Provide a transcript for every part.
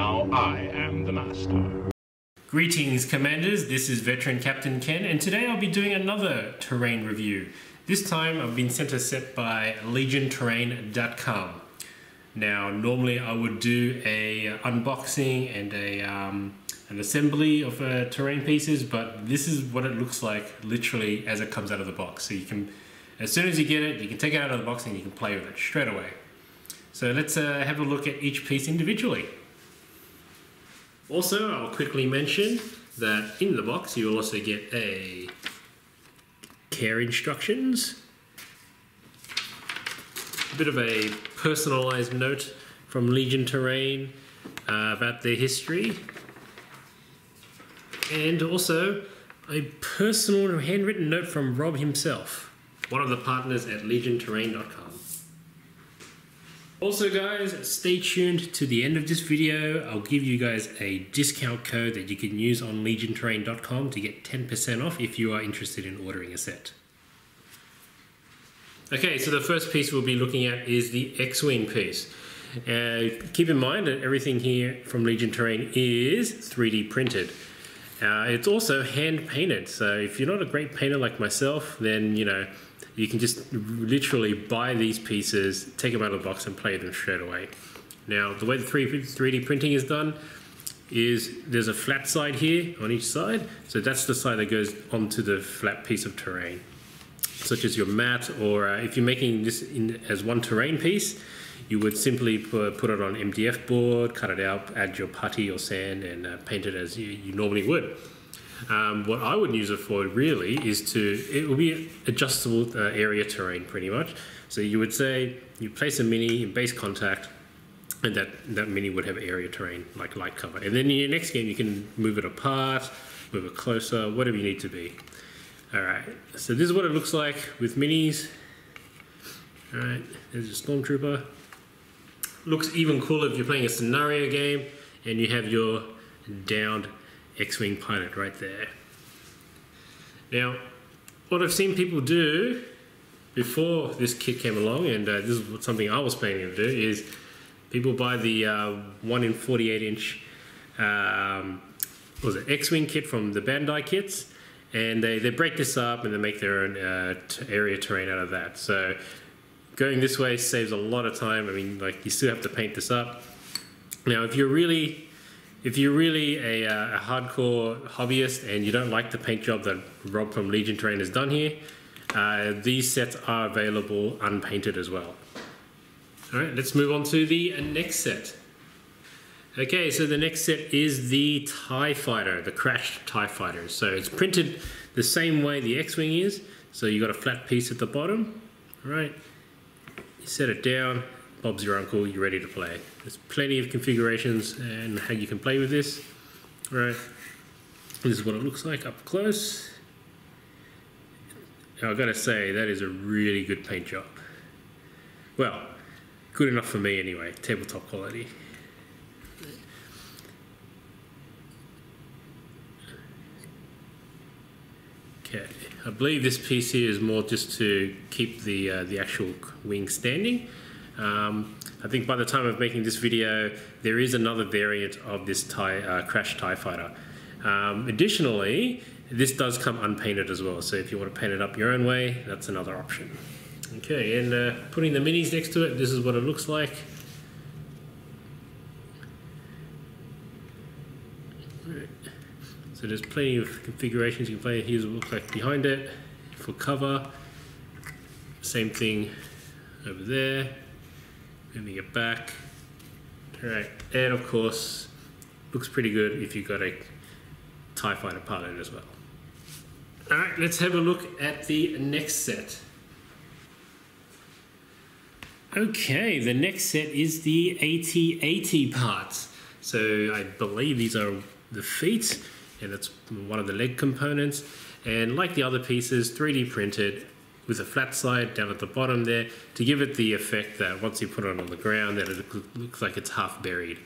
Now I am the master. Greetings Commanders, this is Veteran Captain Ken, and today I'll be doing another terrain review. This time I've been sent a set by LegionTerrain.com. Now normally I would do a unboxing and an assembly of terrain pieces, but this is what it looks like literally as it comes out of the box. So you can, as soon as you get it, you can take it out of the box and you can play with it straight away. So let's have a look at each piece individually. Also, I'll quickly mention that in the box you will also get a care instructions, a bit of a personalized note from LegionTerrain about their history, and also a personal handwritten note from Rob himself, one of the partners at LegionTerrain.com. Also guys, stay tuned to the end of this video. I'll give you guys a discount code that you can use on LegionTerrain.com to get 10% off if you are interested in ordering a set. Okay, so the first piece we'll be looking at is the XWing piece. Keep in mind that everything here from LegionTerrain is 3D printed. It's also hand painted, so if you're not a great painter like myself, then you can just literally buy these pieces, take them out of the box and play them straight away. Now, the way the 3D printing is done is there's a flat side here on each side. So that's the side that goes onto the flat piece of terrain, such as your mat, or if you're making this as one terrain piece, you would simply put it on MDF board, cut it out, add your putty or sand, and paint it as you normally would. What I would use it for really is it will be adjustable area terrain pretty much. So you would say you place a mini in base contact, and that mini would have area terrain like light cover. And then in your next game you can move it apart, move it closer, whatever you need to be. Alright, so this is what it looks like with minis. Alright, there's a Stormtrooper. Looks even cooler if you're playing a scenario game and you have your downed X-Wing pilot right there. Now, what I've seen people do before this kit came along, and this is something I was planning to do, is people buy the 1 in 48 inch X-Wing kit from the Bandai kits, and they break this up and they make their own area terrain out of that. So going this way saves a lot of time. I mean, like, you still have to paint this up. Now, if you're really a hardcore hobbyist and you don't like the paint job that Rob from LegionTerrain has done here, these sets are available unpainted as well. Alright, let's move on to the next set. Okay, so the next set is the TIE Fighter, the crashed TIE Fighter. So it's printed the same way the X-Wing is. So you got a flat piece at the bottom. Alright, you set it down. Bob's your uncle, you're ready to play. There's plenty of configurations and how you can play with this. Right, this is what it looks like up close. Now I've got to say, that is a really good paint job. Well, good enough for me anyway, tabletop quality. Okay, I believe this piece here is more just to keep the actual wing standing. I think by the time of making this video, there is another variant of this crashed TIE Fighter. Additionally, this does come unpainted as well, so if you want to paint it up your own way, that's another option. Okay, and putting the minis next to it, this is what it looks like. Right. So there's plenty of configurations you can play. Here's what it looks like behind it for cover. Same thing over there. Moving it back. Alright, and of course, looks pretty good if you've got a TIE Fighter pilot as well. Alright, let's have a look at the next set. Okay, the next set is the AT-AT parts. So I believe these are the feet, and it's one of the leg components. And like the other pieces, 3D printed, with a flat side down at the bottom there to give it the effect that once you put it on the ground that it looks like it's half buried.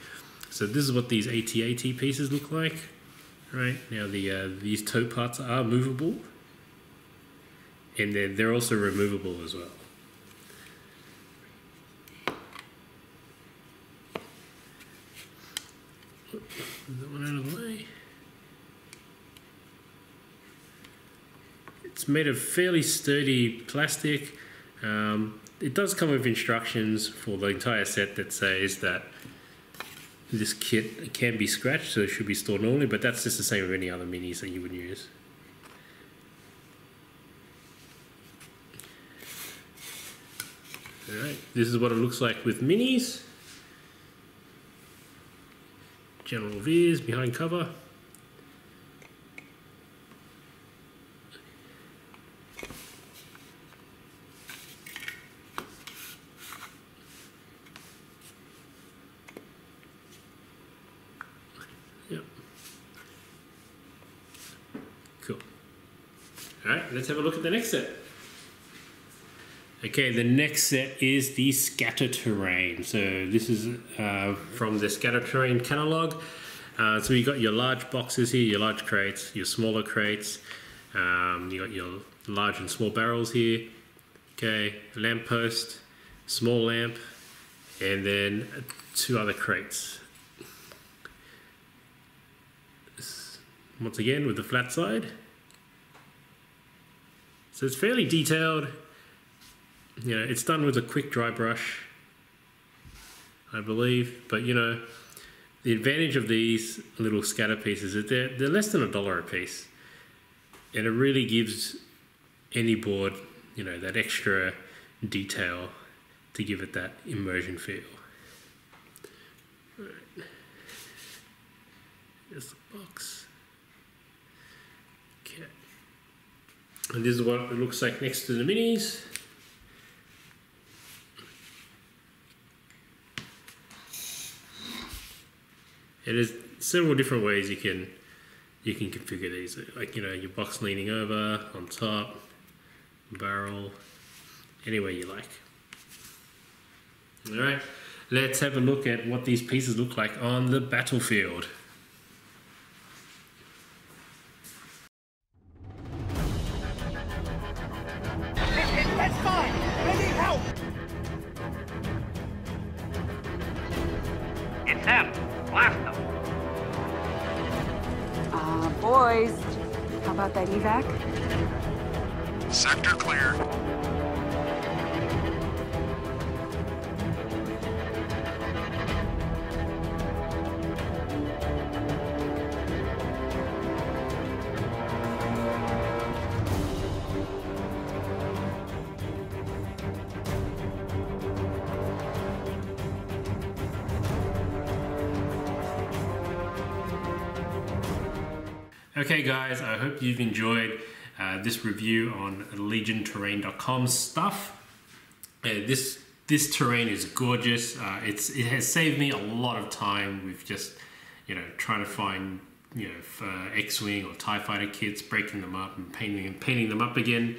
So this is what these AT-AT pieces look like. Right, now these toe parts are movable, and they're also removable as well. that one out of the way. It's made of fairly sturdy plastic. It does come with instructions for the entire set that says that this kit can be scratched, so it should be stored normally, but that's just the same with any other minis that you would use. Alright, this is what it looks like with minis. General Veers behind cover. Yep. Cool. Alright, let's have a look at the next set. Okay, the next set is the LegionTerrain. So this is from the LegionTerrain catalog. So you got your large boxes here, your large crates, your smaller crates. You got your large and small barrels here. Okay, lamp post, small lamp, and then 2 other crates. Once again with the flat side. So it's fairly detailed. You know, it's done with a quick dry brush, I believe. But you know, the advantage of these little scatter pieces is they're less than $1 a piece, and it really gives any board, you know, that extra detail to give it that immersion feel. All right. Here's the box. Okay, and this is what it looks like next to the minis. And there's several different ways you can configure these, like, you know, your box leaning over, on top, barrel, any way you like. All right, let's have a look at what these pieces look like on the battlefield. That's fine. I need help. It's him. Blast him. Boys, how about that evac? Sector clear. Okay guys, I hope you've enjoyed this review on LegionTerrain.com stuff. This terrain is gorgeous. It has saved me a lot of time with just, you know, trying to find, you know, X-Wing or TIE Fighter kits, breaking them up and painting them up again.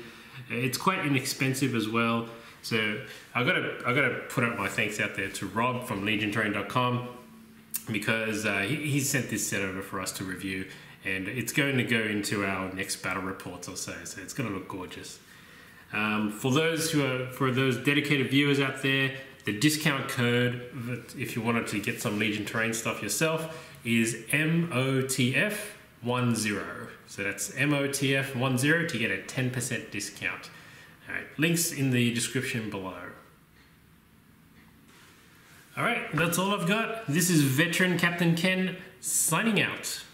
It's quite inexpensive as well. So I gotta put up my thanks out there to Rob from LegionTerrain.com, because he sent this set over for us to review. And it's going to go into our next battle reports or so it's going to look gorgeous. For those dedicated viewers out there, the discount code, if you wanted to get some LegionTerrain stuff yourself, is MOTF10. So that's MOTF10 to get a 10% discount. All right, links in the description below. All right, that's all I've got. This is Veteran Captain Ken signing out.